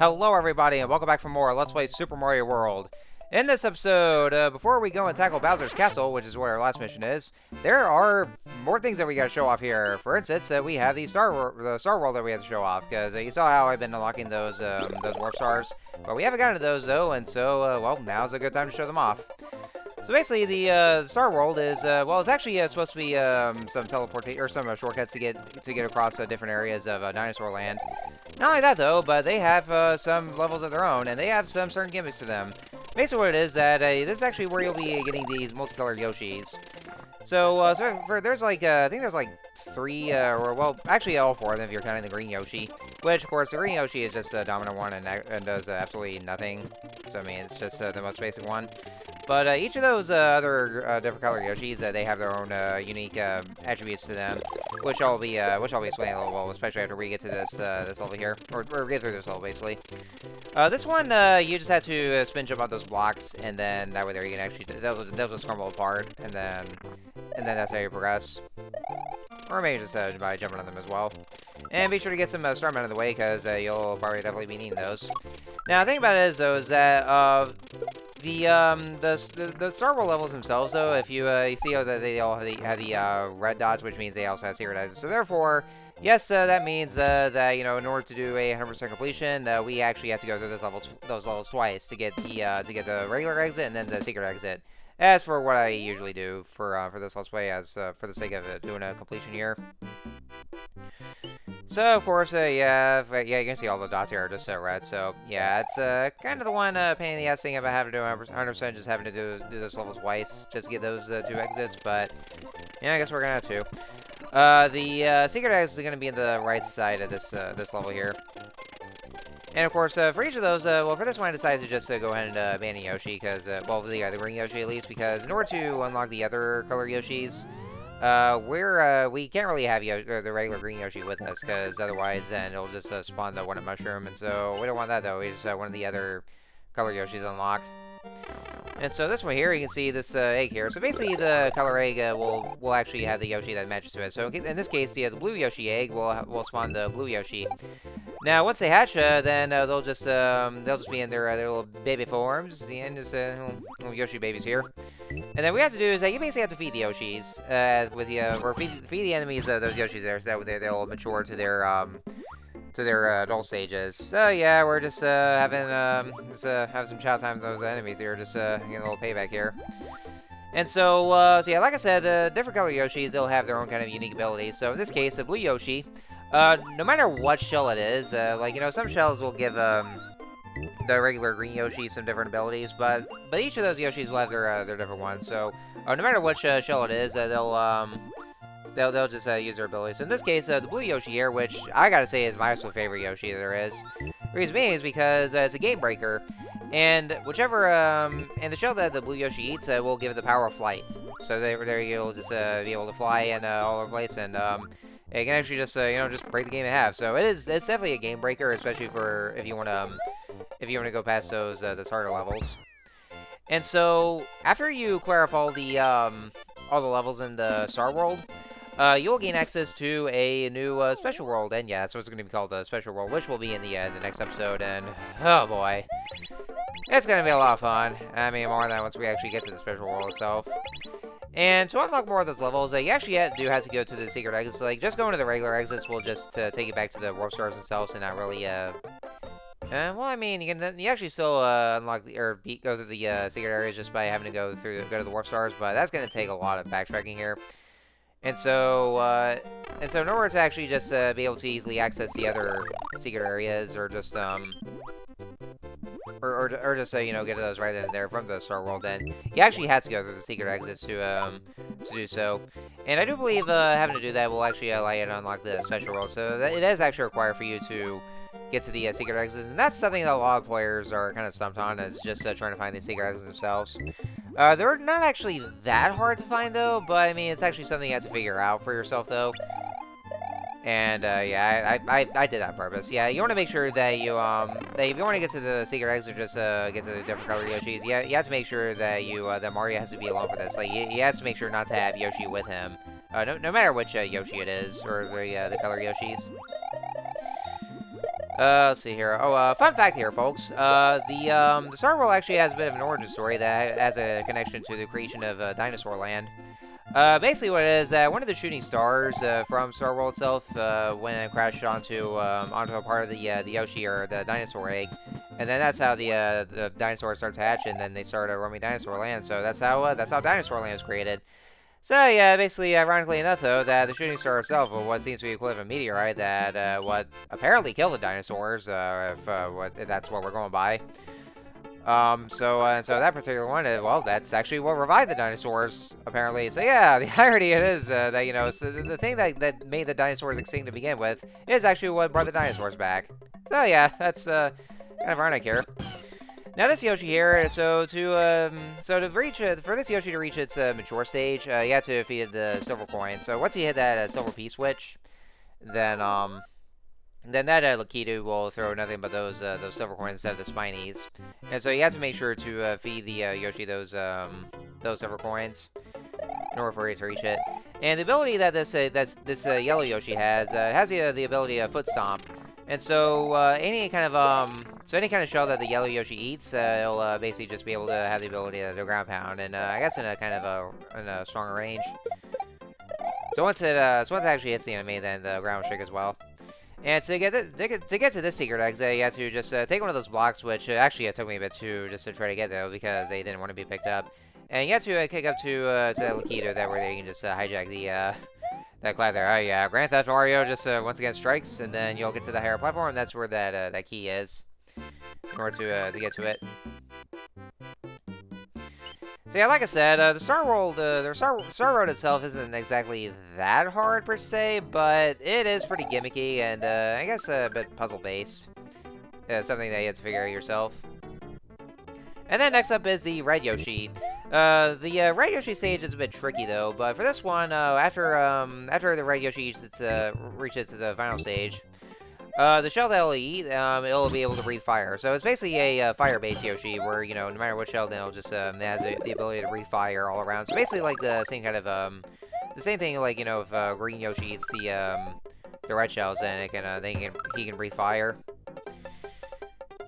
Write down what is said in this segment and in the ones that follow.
Hello everybody and welcome back for more Let's Play Super Mario World. In this episode, before we go and tackle Bowser's Castle, which is what our last mission is, there are more things that we gotta show off here. For instance, we have the Star World that we have to show off, because you saw how I've been unlocking those warp stars, but we haven't gotten to those though, and so, well, now's a good time to show them off. So basically, the Star World is well, it's actually supposed to be some teleportation or some shortcuts to get across different areas of Dinosaur Land. Not only that though, but they have some levels of their own, and they have some certain gimmicks to them. Basically, what it is that this is actually where you'll be getting these multicolored Yoshis. So, there's like I think there's like three, or well, actually all four of them if you're counting the green Yoshi. Which, of course, the green Yoshi is just the dominant one and does absolutely nothing. So I mean, it's just the most basic one. But each of those other different color Yoshis, they have their own unique attributes to them, which I'll be explaining a little well, especially after we get to this level here, or get through this level basically. This one you just have to spin jump on those blocks, and then that way there you can actually they'll just crumble apart, and then that's how you progress. Or maybe just by jumping on them as well. And be sure to get some Starmen out of the way, because you'll probably definitely be needing those. Now, the thing about it is, though, is that the Star World levels themselves, though, if you see how that they all have the red dots, which means they also have secret exits. So therefore, yes, that means that in order to do a 100% completion, we actually have to go through those levels twice to get the regular exit and then the secret exit. As for what I usually do for this Let's Play, as for the sake of doing a completion here. So, of course, yeah, you can see all the dots here are just red, so, yeah, it's kind of the one pain in the ass thing about having to do 100%, just having to do this level twice, just to get those two exits, but, yeah, I guess we're gonna have to. The secret exit is gonna be in the right side of this level here. And, of course, for each of those, well, for this one, I decided to just go ahead and abandon Yoshi, because, well, the green Yoshi at least, because in order to unlock the other color Yoshis, we can't really have the regular green Yoshi with us, because otherwise then it'll just spawn the one-up mushroom, and so we don't want that though. We just want the other color Yoshis unlocked. And so this one here, you can see this egg here. So basically the color egg will actually have the Yoshi that matches to it. So in this case, the blue Yoshi egg will spawn the blue Yoshi. Now once they hatch, then they'll just be in their little baby forms, and just little Yoshi babies here. And then what we have to do is that you basically have to feed the Yoshis or feed the enemies those Yoshis there, so that they'll mature to their adult stages. So yeah, we're just having some chow time with those enemies here, just getting a little payback here. And so yeah, like I said, different color Yoshis, they'll have their own kind of unique abilities. So in this case, a blue Yoshi, no matter what shell it is, like some shells will give the regular green Yoshi some different abilities, but each of those Yoshis will have their different ones. So no matter what shell it is, they'll just use their abilities. So in this case, the blue Yoshi here, which I gotta say is my absolute favorite Yoshi there is. The reason being is because it's a game breaker, and whichever and the shell that the blue Yoshi eats will give it the power of flight. So there you'll just be able to fly in all over the place, and it can actually just just break the game in half. So it's definitely a game breaker, especially for if you want to go past those harder levels. And so after you clear off all the levels in the Star World, you'll gain access to a new special world, and yeah, that's what's going to be called the special world, which will be in the next episode. And oh boy, it's going to be a lot of fun. I mean, more than that once we actually get to the special world itself. And to unlock more of those levels, you actually do have to go to the secret exits. So, like, just going to the regular exits will just take you back to the warp stars themselves, and not really well, I mean, you actually still unlock go through the secret areas just by having to go to the warp stars, but that's going to take a lot of backtracking here. And so in order to actually just be able to easily access the other secret areas, or just or just get to those right in there from the Star World, then you actually have to go through the secret exits to do so. And I do believe having to do that will actually allow you to unlock the special world. So it is actually required for you to get to the secret exits, and that's something that a lot of players are kind of stumped on, is just trying to find the secret exits themselves. They're not actually that hard to find, though, but I mean, it's actually something you have to figure out for yourself, though. And yeah, I did that on purpose. Yeah, you want to make sure that you that if you want to get to the secret exit, just get to the different color Yoshis. Yeah, you have to make sure that that Mario has to be alone for this. Like, he has to make sure not to have Yoshi with him. No matter which Yoshi it is, or the color Yoshis. Let's see here. Oh, fun fact here, folks. The Star World actually has a bit of an origin story that has a connection to the creation of Dinosaur Land. Basically what it is that one of the shooting stars from Star World itself went and crashed onto a part of the Yoshi or the dinosaur egg, and then that's how the dinosaur starts to hatch, and then they start roaming Dinosaur Land. So that's how Dinosaur Land was created. So yeah, basically, ironically enough, though, that the shooting star itself was what seems to be equivalent of a meteorite that what apparently killed the dinosaurs, if that's what we're going by. So that particular one, well, that's actually what revived the dinosaurs, apparently. So yeah, the irony it is that, you know, so the thing that made the dinosaurs extinct to begin with is actually what brought the dinosaurs back. So yeah, that's kind of ironic here. Now this Yoshi here, for this Yoshi to reach its mature stage, you have to defeat the silver coin. So once you hit that silver P switch, then that Lakitu will throw nothing but those silver coins instead of the spinies. And so you have to make sure to feed the Yoshi those silver coins in order for it to reach it. And the ability that this yellow Yoshi has the ability of Foot Stomp. And so any kind of shell that the yellow Yoshi eats, it'll basically just be able to have the ability to ground pound, and I guess in a stronger range. So once it actually hits the enemy, then the ground will shake as well. And to get to this secret exit, you have to just take one of those blocks, which actually it took me a bit too just to try to get though, because they didn't want to be picked up. And you have to kick up to that Lakitu where you can just hijack the that cloud there. Oh yeah, Grand Theft Mario just once again strikes, and then you'll get to the higher platform, and that's where that key is in order to get to it. So yeah, like I said, the Star Road itself isn't exactly that hard per se, but it is pretty gimmicky and I guess a bit puzzle based. Something that you have to figure out yourself. And then next up is the Red Yoshi. The Red Yoshi stage is a bit tricky though, but for this one, after the Red Yoshi reaches its final stage, the shell that it'll eat, it'll be able to breathe fire. So it's basically a fire-based Yoshi, where, you know, no matter what shell, then it'll just it has the ability to breathe fire all around. So basically, like the same kind of the same thing, like, you know, if Green Yoshi eats the red shells, then he can breathe fire.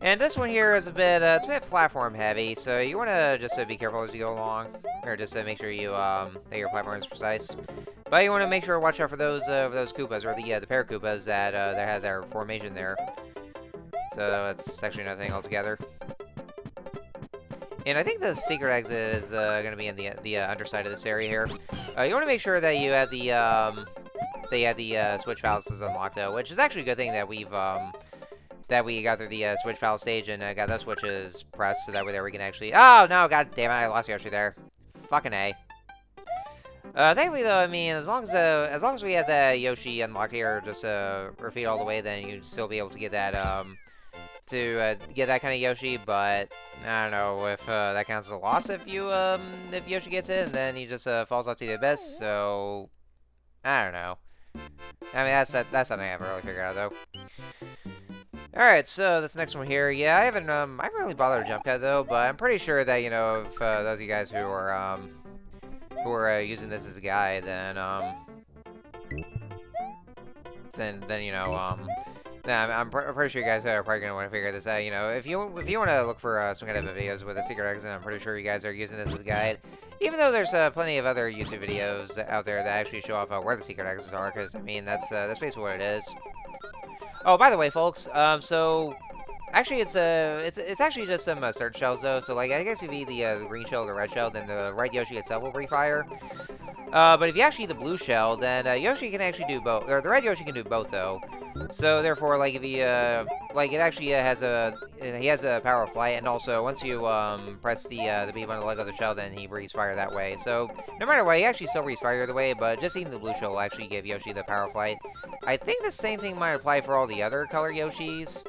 And this one here is it's a bit platform heavy, so you want to just be careful as you go along, or just make sure you that your platform is precise. But you want to make sure to watch out for those Koopas, or the Paracoopas that had their formation there. So that's actually another thing altogether. And I think the secret exit is going to be in the underside of this area here. You want to make sure that you have the switch palaces unlocked though, which is actually a good thing that we got through the switch palace stage and got those switches pressed, so that way there we can actually. Oh no! God damn it! I lost Yoshi there. Fucking A. Thankfully though, I mean, as long as we had that Yoshi unlocked here, just repeat all the way, then you'd still be able to get that get that kind of Yoshi. But I don't know if that counts as a loss if Yoshi gets it, and then he just falls off to the abyss. So I don't know. I mean, that's something I haven't really figured out though. Alright, so this next one here, yeah, I haven't really bothered to jump cut though, but I'm pretty sure that, you know, if those of you guys who are using this as a guide, then you know, I'm pretty sure you guys are probably gonna want to figure this out. You know, if you want to look for some kind of videos with a secret exit, I'm pretty sure you guys are using this as a guide. Even though there's plenty of other YouTube videos out there that actually show off where the secret exits are, because I mean that's basically what it is. Oh, by the way, folks, so actually it's actually just some certain shells though. So like I guess if you eat the green shell or the red shell, then the red Yoshi itself will breathe fire. But if you actually eat the blue shell, then Yoshi can actually do both. Or the red Yoshi can do both though. So therefore, like if he like it actually he has a power of flight, and also once you press the B button to let go of the shell, then he breathes fire that way. So no matter what, he actually still breathes fire either way. But just eating the blue shell will actually give Yoshi the power of flight. I think the same thing might apply for all the other color Yoshis,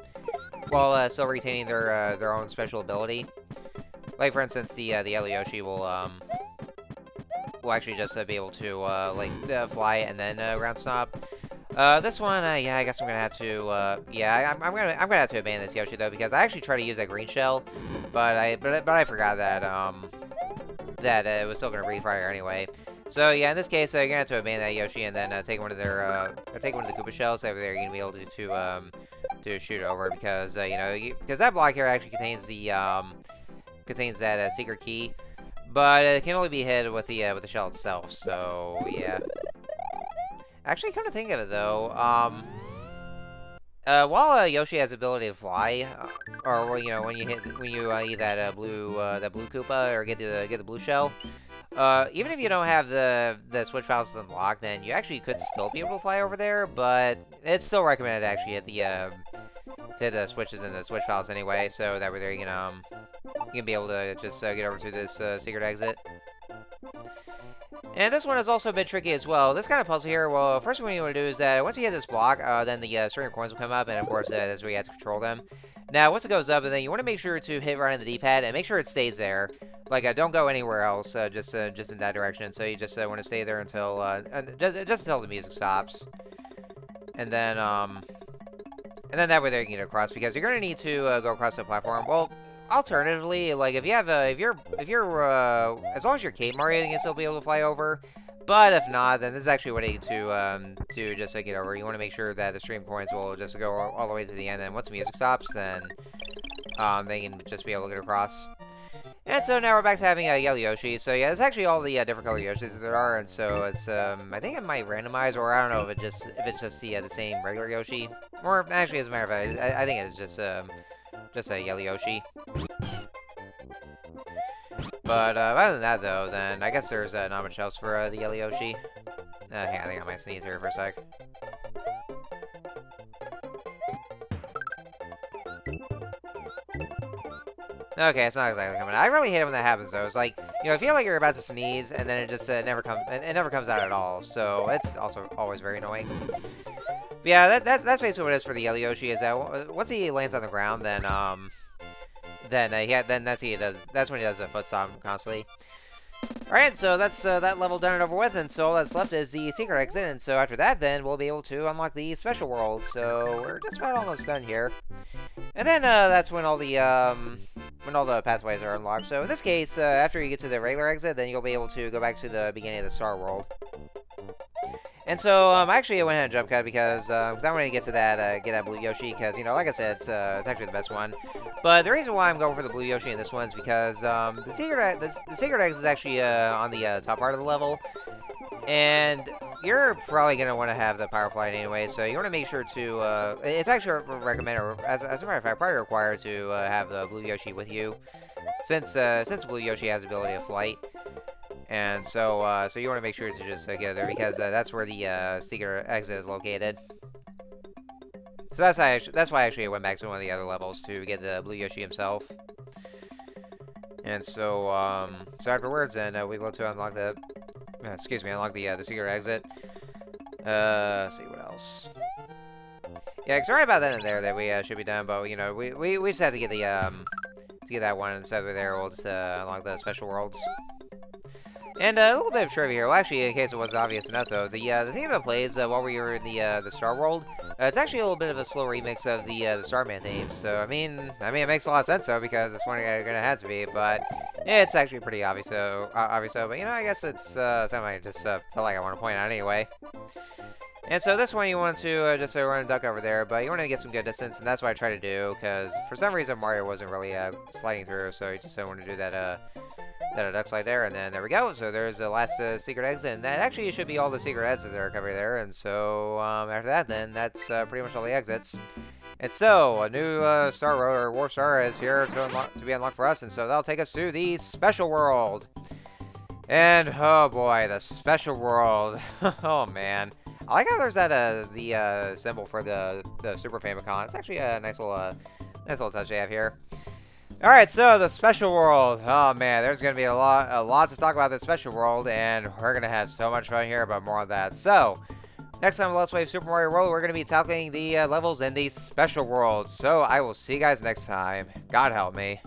while still retaining their own special ability. Like for instance, the yellow Yoshi will actually just be able to fly and then ground stop. This one, yeah, I guess I'm gonna have to, yeah, I'm gonna have to abandon this Yoshi though, because I actually tried to use that green shell, but I forgot that that it was still gonna breathe fire anyway. So yeah, in this case, you're gonna have to abandon that Yoshi and then take one of their take one of the Koopa shells over there. You're gonna be able to shoot over because you know because that block here actually contains the contains that secret key, but it can only be hit with the shell itself. So yeah. Actually, come to think of it though, while Yoshi has the ability to fly, or you know when you eat that blue Koopa or get the blue shell. Even if you don't have the switch files unlocked, then you actually could still be able to fly over there, but it's still recommended to actually hit the switches and the switch files anyway, so that way there you can be able to just get over to this secret exit. And this one is also a bit tricky as well. This kind of puzzle here, well, first thing you want to do is that once you hit this block, then the string of coins will come up, and of course that's where you have to control them. Now, once it goes up, then you want to make sure to hit right on the D-pad and make sure it stays there. Like, don't go anywhere else, just in that direction. So you just want to stay there until just until the music stops, and then that way there you can get across because you're gonna need to go across the platform. Well, alternatively, like if you're as long as you're Cape Mario, you can still be able to fly over. But if not, then this is actually what you need to just get over. You want to make sure that the stream points will just go all the way to the end, and once the music stops, then they can just be able to get across. And so now we're back to having a yellow Yoshi. So yeah, it's actually all the different color Yoshis that there are, and so it's I think it might randomize, or I don't know if it's just the same regular Yoshi, or actually as a matter of fact, I think it's just a yellow Yoshi. But other than that, though, then I guess there's not much else for the yellow Yoshi. Hang on, I think I might sneeze here for a sec. Okay, it's not exactly coming. I really hate it when that happens, though. It's like, you know, I feel like you're about to sneeze, and then it just never comes out at all. So it's also always very annoying. But yeah, that's basically what it is for the yellow Yoshi. Is that once he lands on the ground, then that's when he does a foot stomp constantly. Alright, so that's that level done and over with, and so all that's left is the secret exit, and so after that then we'll be able to unlock the special world, so we're just about almost done here. And then that's when all the pathways are unlocked. So in this case, after you get to the regular exit, then you'll be able to go back to the beginning of the Star World. And so, actually, I went ahead and jump cut because I wanted to get to that, get that blue Yoshi, because, you know, like I said, it's actually the best one. But the reason why I'm going for the blue Yoshi in this one is because the secret exit is actually on the top part of the level, and you're probably going to want to have the power flight anyway, so you want to make sure to, it's actually recommended, or as a matter of fact, probably required to have the blue Yoshi with you, since blue Yoshi has the ability of flight. And so, so you want to make sure to just get there because that's where the secret exit is located. So that's why actually I went back to one of the other levels to get the blue Yoshi himself. And so, so afterwards, then we go to unlock the, unlock the secret exit. Let's see what else. Yeah, it's right about then and there that we should be done, but you know, we just have to get the to get that one, and so over there we'll just unlock the special worlds. And a little bit of trivia here. Well, actually, in case it wasn't obvious enough, though, the thing that plays while we were in the Star World, it's actually a little bit of a slow remix of the Starman theme. So I mean, it makes a lot of sense, though, because it's one you're gonna have to be. But yeah, it's actually pretty obvious, But you know, I guess it's something I just felt like I want to point out anyway. And so this one you want to just run and duck over there, but you want to get some good distance, and that's what I try to do, because for some reason Mario wasn't really sliding through, so you just want to do that duck slide there, and then there we go. So there's the last secret exit, and that actually should be all the secret exits that are covered there. And so after that, then that's pretty much all the exits. And so a new Star Road or Warp Star is here to be unlocked for us, and so that'll take us to the special world. And oh boy, the special world. Oh man, I like how there's that the symbol for the Super Famicom. It's actually a nice little touch they have here. Alright, so the special world. Oh man, there's gonna be a lot to talk about this special world, and we're gonna have so much fun here, but more on that. So, next time on Let's Play Super Mario World, we're gonna be tackling the levels in the special world. So I will see you guys next time. God help me.